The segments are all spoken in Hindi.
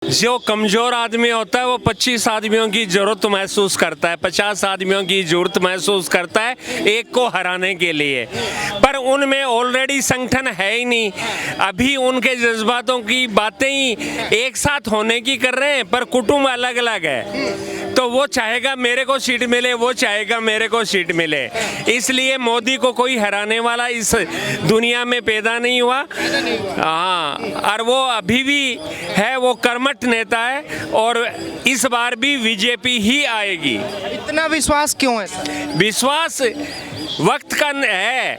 जो कमज़ोर आदमी होता है वो 25 आदमियों की ज़रूरत महसूस करता है, 50 आदमियों की ज़रूरत महसूस करता है एक को हराने के लिए, पर उनमें ऑलरेडी संगठन है ही नहीं। अभी उनके जज्बातों की बातें ही एक साथ होने की कर रहे हैं, पर कुटुंब अलग अलग है। तो वो चाहेगा मेरे को सीट मिले, वो चाहेगा मेरे को सीट मिले, इसलिए मोदी को कोई हराने वाला इस दुनिया में पैदा नहीं हुआ। हाँ, और वो अभी भी है, वो कर्मठ नेता है और इस बार भी बीजेपी ही आएगी। इतना विश्वास क्यों है सर? विश्वास वक्त का है।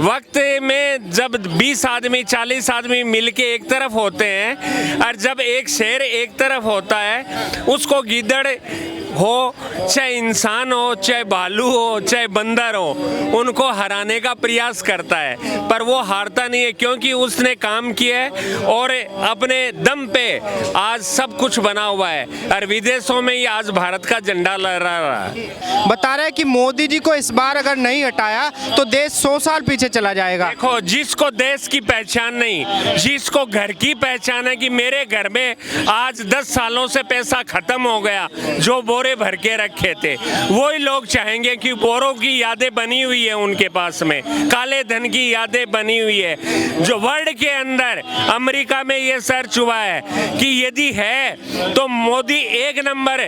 वक्त में जब 20 आदमी 40 आदमी मिलके एक तरफ होते हैं और जब एक शेर एक तरफ होता है, उसको गीदड़ हो, चाहे इंसान हो, चाहे भालू हो, चाहे बंदर हो, उनको हराने का प्रयास करता है, पर वो हारता नहीं है क्योंकि उसने काम किया है और अपने दम पे आज सब कुछ बना हुआ है और विदेशों में ही आज भारत का झंडा लहरा रहा है। बता रहे हैं कि मोदी जी को इस बार अगर नहीं हटाया तो देश 100 साल पीछे चला जाएगा। देखो, जिसको देश की पहचान नहीं, जिसको घर की पहचान है कि मेरे घर में आज 10 सालों से पैसा खत्म हो गया जो बोरे भर के रखे थे, वही लोग चाहेंगे कि बोरों की यादें बनी हुई है उनके पास में, काले धन की यादें बनी हुई है। जो वर्ल्ड के अंदर अमेरिका में ये सर्च हुआ है कि यदि है तो मोदी एक नंबर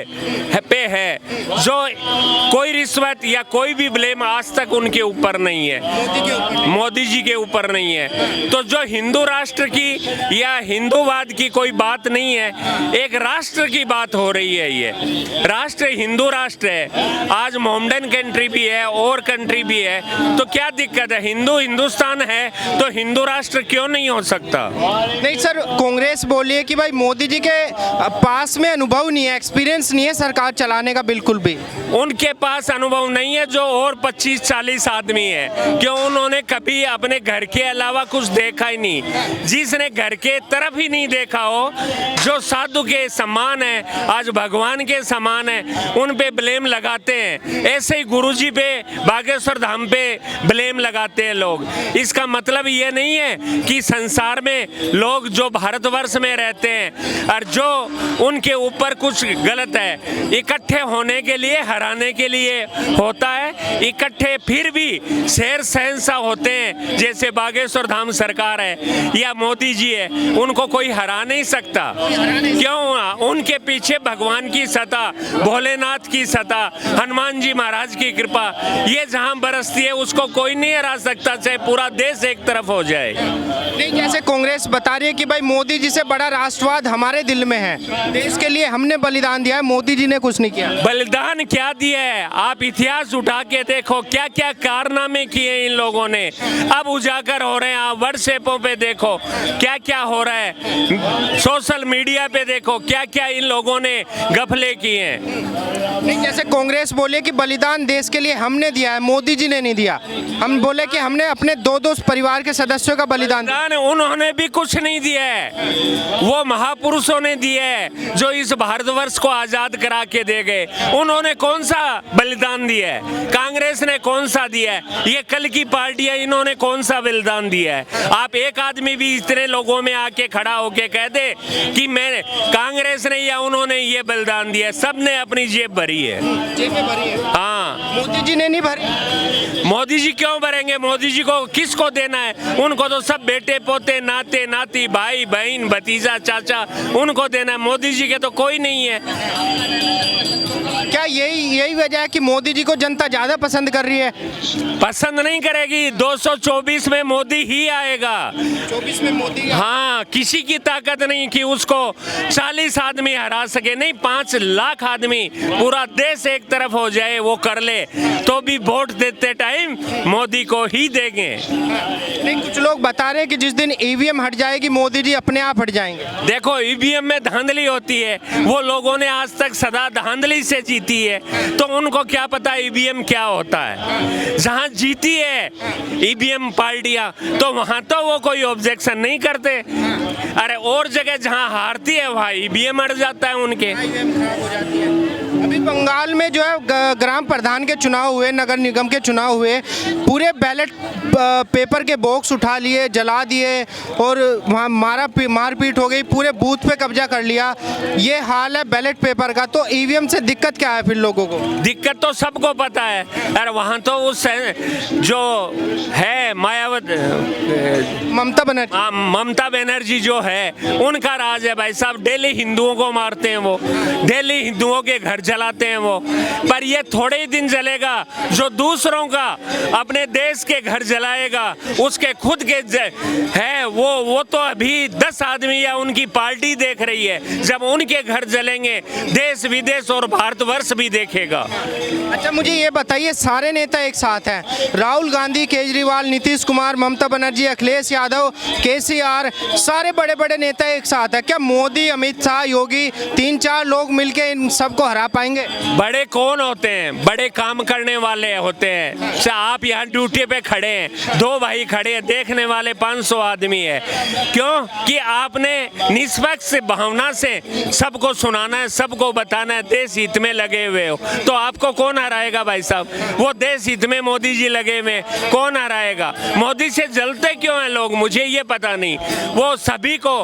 पे है, जो कोई रिश्वत या कोई भी ब्लेम आज तक उनके ऊपर नहीं है, मोदी जी के ऊपर नहीं है। तो जो हिंदू राष्ट्र की या हिंदूवाद की कोई बात नहीं है, एक राष्ट्र की बात हो रही है। ये राष्ट्र हिंदू राष्ट्र है, आज मोहम्मडन कंट्री भी है और कंट्री भी है, तो क्या दिक्कत है? हिंदू हिंदुस्तान है तो हिंदू राष्ट्र क्यों नहीं हो सकता? नहीं सर, कांग्रेस बोली है कि भाई मोदी जी के पास में अनुभव नहीं है, एक्सपीरियंस नहीं है सरकार चलाने का बिल्कुल भी। उनके पास अनुभव नहीं है जो और 25-40 आदमी है, क्यों? उन्होंने कभी अपने घर के अलावा कुछ देखा ही नहीं। जिसने घर के तरफ ही नहीं देखा हो, जो साधु के समान है, आज भगवान के समान है, उन पे ब्लेम लगाते हैं। ऐसे ही गुरुजी पे, बागेश्वर धाम पे ब्लेम लगाते हैं लोग। इसका मतलब ये नहीं है कि संसार में लोग जो भारतवर्ष में रहते हैं और जो उनके ऊपर कुछ गलत है, इकट्ठे होने के लिए, हराने के लिए होता है। इकट्ठे फिर भी शेर शहंशाह होते हैं, जैसे बागेश्वर धाम सरकार है या मोदी जी है, उनको कोई हरा नहीं सकता। क्यों? उनके पीछे भगवान की सत्ता, भोलेनाथ की सत्ता, हनुमान जी महाराज की कृपा, ये जहां बरसती है उसको कोई नहीं हरा सकता, चाहे पूरा देश एक तरफ हो जाए। नहीं, जैसे कांग्रेस बता रही है कि भाई मोदी जी से बड़ा राष्ट्रवाद हमारे दिल में है, देश के लिए हमने बलिदान दिया है, मोदी जी ने कुछ नहीं किया। बलिदान क्या दिया है? आप इतिहास उठा के देखो, क्या क्या कारनामे किए इन लोगों ने, अब उजागर हो रहे हैं। आप व्हाट्सएपों पे देखो क्या क्या हो रहा है, सोशल मीडिया पे देखो क्या क्या इन लोगों ने गफले किए हैं। नहीं, जैसे कांग्रेस बोले कि बलिदान देश के लिए हमने दिया है, मोदी जी ने नहीं दिया। हम बोले कि हमने अपने दो परिवार के सदस्यों का बलिदान दिया। उन्होंने भी कुछ नहीं दिया है, वो महापुरुषों ने दिया है जो इस भारतवर्ष को आजाद करा के दे गए। उन्होंने कौन सा बलिदान दिया है? कांग्रेस ने कौन सा दिया है? ये कल की पार्टी है, इन्होंने कौन सा बलिदान दिया है? आप एक आदमी भी इतने लोगों में आके खड़ा होके कह दे कि मैं कांग्रेस ने या उन्होंने ये बलिदान दिया है। सब ने अपनी जेब भरी है। जेब में भरी है। हाँ, मोदी जी ने नहीं भरी। मोदी जी क्यों भरेंगे? मोदी जी को किसको देना है? उनको तो सब बेटे पोते, नाते नाती, भाई बहन, भतीजा, चाचा, उनको देना है। मोदी जी के तो कोई नहीं है। क्या यही वजह है कि मोदी जी को जनता ज्यादा पसंद कर रही है? पसंद नहीं करेगी, 224 में मोदी ही आएगा। 24 में मोदी। हाँ, किसी की ताकत नहीं कि उसको 40 आदमी हरा सके, नहीं 5 लाख आदमी, पूरा देश एक तरफ हो जाए, वो कर ले, तो भी वोट देते टाइम मोदी को ही देंगे। नहीं, कुछ लोग बता रहे हैं कि जिस दिन ईवीएम हट जाएगी मोदी जी अपने आप हट जाएंगे। देखो, ईवीएम में धांधली होती है, वो लोगों ने आज तक सदा धांधली से जीती है, तो उनको क्या पता ईवीएम क्या होता है। जहां जीती है ईवीएम पार्टियां, तो वहां तो वो कोई ऑब्जेक्शन नहीं करते। अरे और जगह जहां हारती है वहां ईवीएम हट जाता है उनके। अभी बंगाल में जो है ग्राम प्रधान के चुनाव हुए, नगर निगम के चुनाव हुए, पूरे बैलेट पेपर के बॉक्स उठा लिए, जला दिए और वहाँ मारपीट हो गई, पूरे बूथ पे कब्जा कर लिया। ये हाल है बैलेट पेपर का। तो ईवीएम से दिक्कत क्या है फिर लोगों को? दिक्कत तो सबको पता है। अरे वहाँ तो उस जो है ममता बनर्जी जो है उनका राज है भाई साहब। डेली हिंदुओं को मारते हैं वो, डेली हिंदुओं के घर जलाते हैं वो। पर ये थोड़े ही दिन जलेगा। जो दूसरों का अपने देश के घर जलाएगा, उसके खुद के है वो तो अभी 10 आदमी या उनकी पार्टी देख रही है। जब उनके घर जलेंगे, देश विदेश और भारतवर्ष भी देखेगा। अच्छा, मुझे ये बताइए, सारे नेता एक साथ हैं, राहुल गांधी, केजरीवाल, नीतीश कुमार, ममता बनर्जी, अखिलेश यादव, केसीआर, सारे बड़े बड़े नेता एक साथ हैं। क्या मोदी, अमित शाह, योगी 3-4 लोग मिलके इन सबको हरा पाएंगे? बड़े कौन होते हैं? बड़े काम करने वाले होते हैं। आप यहाँ ड्यूटी पे खड़े हैं, 2 भाई खड़े हैं, देखने वाले 500 आदमी है। क्यों? कि आपने निष्पक्ष भावना से सबको सुनाना है, सबको बताना है, देश हित में लगे हुए हो। तो आपको कौन हराएगा भाई साहब? वो देश हित में मोदी जी लगे हुए, कौन हराएगा? मोदी से जलते क्यों हैं लोग, मुझे ये पता नहीं। वो सभी को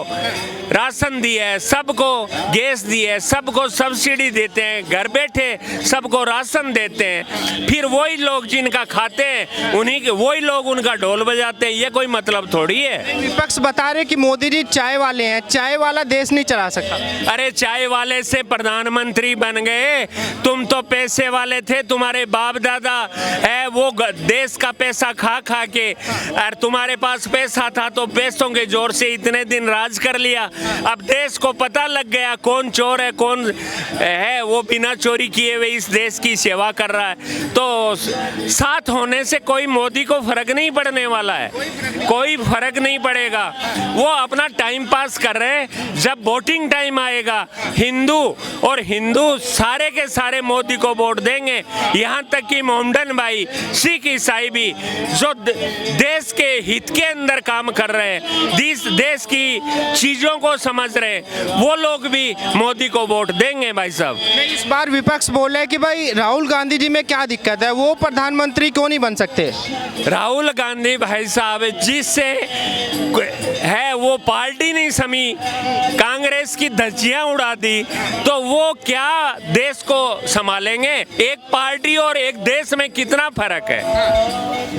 राशन दिया है, सबको गैस दिया है, सबको सब्सिडी देते हैं, घर बैठे सबको राशन देते हैं। फिर वही लोग जिनका खाते हैं, उन्हीं के वही लोग उनका ढोल बजाते हैं। ये कोई मतलब थोड़ी है। विपक्ष बता रहे कि मोदी जी चाय वाले हैं, चाय वाला देश नहीं चला सकता। अरे चाय वाले से प्रधानमंत्री बन गए, तुम तो पैसे वाले थे। तुम्हारे बाप दादा है वो देश का पैसा खा खा के, और तुम्हारे पास पैसा था तो पैसों के जोर से इतने दिन राज कर लिया। अब देश को पता लग गया कौन चोर है, कौन है वो बिना चोरी किए हुए इस देश की सेवा कर रहा है। तो साथ होने से कोई मोदी को फर्क नहीं पड़ने वाला है, कोई फर्क नहीं पड़ेगा। वो अपना टाइम पास कर रहे हैं। जब वोटिंग टाइम आएगा, हिंदू सारे के सारे मोदी को वोट देंगे। यहाँ तक कि मोहम्मदन भाई, सिख ईसाई भी जो देश के हित के अंदर काम कर रहे हैं, देश की चीजों को समझ रहे हैं, वो लोग भी मोदी को वोट देंगे भाई साहब। इस बार विपक्ष बोल रहे हैं कि भाई राहुल गांधी जी में क्या दिक्कत है, वो प्रधानमंत्री क्यों नहीं बन सकते? राहुल गांधी भाई साहब जिससे है वो पार्टी नहीं समी, कांग्रेस की धज्जियां उड़ा दी, तो वो क्या देश को संभालेंगे? एक पार्टी और एक देश में कितना फर्क है।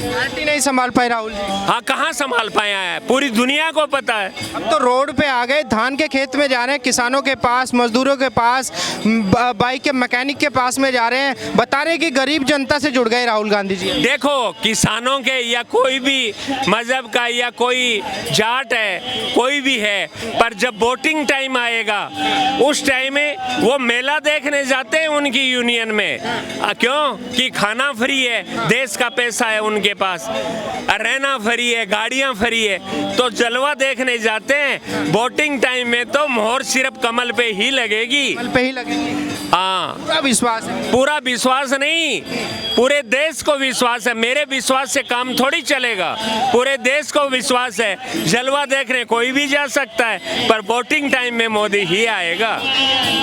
पार्टी नहीं संभाल पाए राहुल जी। हाँ, कहाँ संभाल पाया है? पूरी दुनिया को पता है। अब तो रोड पे आ गए, धान के खेत में जा रहे हैं, किसानों के पास, मजदूरों के पास, बाइक के मैकेनिक के पास में जा रहे हैं, बता रहे हैं कि गरीब जनता से जुड़ गए राहुल गांधी जी। देखो, किसानों के या कोई भी मजहब का या कोई जाट है, कोई भी है, पर जब वोटिंग टाइम आएगा उस टाइम में वो मेला देखने जाते हैं उनकी यूनियन में। क्यों? कि खाना फ्री है, देश का पैसा है उनके पास, रहना फ्री है, गाड़ियां फ्री है, तो जलवा देखने जाते हैं। वोटिंग टाइम में तो मोहर सिर्फ कमल पे ही लगेगी, कमल पे ही लगेगी। हाँ, पूरा विश्वास है। पूरा विश्वास नहीं, पूरे देश को विश्वास है। मेरे विश्वास से काम थोड़ी चलेगा, पूरे देश को विश्वास है। जलवा देखने कोई भी जा सकता है, पर वोटिंग टाइम में मोदी ही आएगा।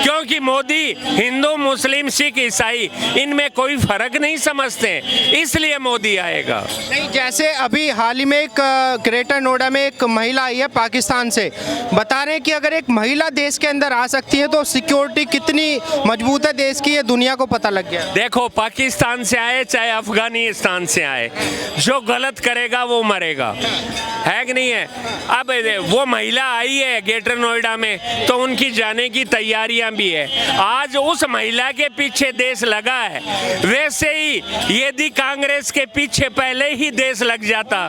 क्योंकि मोदी हिंदू, मुस्लिम, सिख, ईसाई इनमें कोई फर्क नहीं समझते, इसलिए मोदी आएगा। नहीं, जैसे अभी हाल ही में एक ग्रेटर नोएडा में एक महिला आई है पाकिस्तान से, बता रहे हैं कि अगर एक महिला देश के अंदर आ सकती है तो सिक्योरिटी कितनी मजबूत है देश की, ये दुनिया को पता लग गया। देखो, पाकिस्तान से आए चाहे अफगानिस्तान से आए, जो गलत करेगा वो मरेगा, है कि नहीं है? अब वो महिला आई है ग्रेटर नोएडा में, तो उनकी जाने की तैयारियां भी है। आज उस महिला के पीछे देश लगा है, वैसे ही यदि कांग्रेस के पीछे पहले ही देश लग जाता,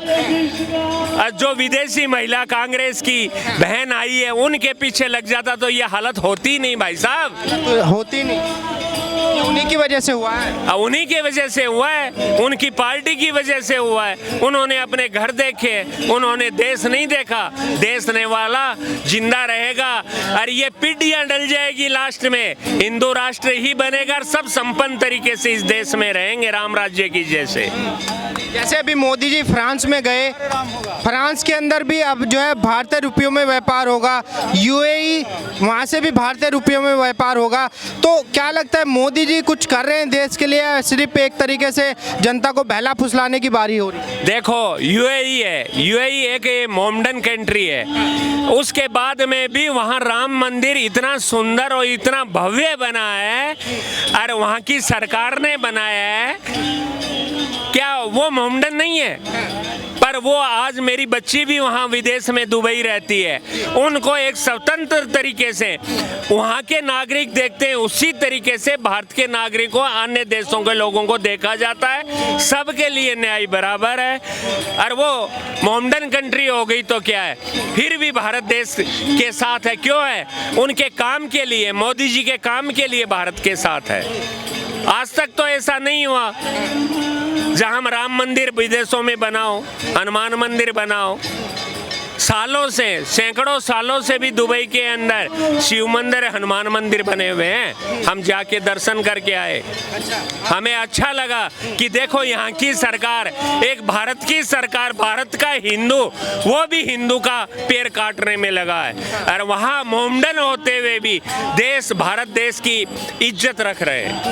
जो विदेशी महिला कांग्रेस की बहन आई है उनके पीछे लग जाता, तो ये हालत होती नहीं भाई साहब, होती नहीं। उन्हीं की वजह से हुआ है। उन्हीं की वजह से हुआ है, उनकी पार्टी की वजह से हुआ है। उन्होंने अपने घर देखे, उन्होंने देश नहीं देखा। देश ने वाला जिंदा रहेगा और ये पीढ़ियां डल जाएगी, लास्ट में हिंदू राष्ट्र ही बनेगा और सब संपन्न तरीके से इस देश में रहेंगे राम राज्य की जैसे। जैसे अभी मोदी जी फ्रांस में गए, फ्रांस के अंदर भी अब जो है भारतीय रुपयों में व्यापार होगा, यूएई वहाँ से भी भारतीय रुपयों में व्यापार होगा। तो क्या लगता है मोदी जी कुछ कर रहे हैं देश के लिए, सिर्फ एक तरीके से जनता को बहला फुसलाने की बारी हो रही है? देखो यूएई है, यूएई एक मोमडन कंट्री है, उसके बाद में भी वहाँ राम मंदिर इतना सुंदर और इतना भव्य बना है और वहाँ की सरकार ने बनाया है। क्या वो मोमडन नहीं है? पर वो आज मेरी बच्ची भी वहाँ विदेश में दुबई रहती है, उनको एक स्वतंत्र तरीके से वहाँ के नागरिक देखते हैं, उसी तरीके से भारत के नागरिकों अन्य देशों के लोगों को देखा जाता है। सबके लिए न्याय बराबर है। और वो मोमडन कंट्री हो गई तो क्या है, फिर भी भारत देश के साथ है। क्यों है? उनके काम के लिए, मोदी जी के काम के लिए भारत के साथ है। आज तक तो ऐसा नहीं हुआ जहां हम राम मंदिर विदेशों में बनाओ, हनुमान मंदिर बनाओ, सालों से, सैकड़ों सालों से भी दुबई के अंदर शिव मंदिर, हनुमान मंदिर बने हुए हैं। हम जाके दर्शन करके आए, हमें अच्छा लगा कि देखो यहाँ की सरकार, एक भारत की सरकार, भारत का हिंदू, वो भी हिंदू का पैर काटने में लगा है और वहाँ मोमडन होते हुए भी देश, भारत देश की इज्जत रख रहे हैं।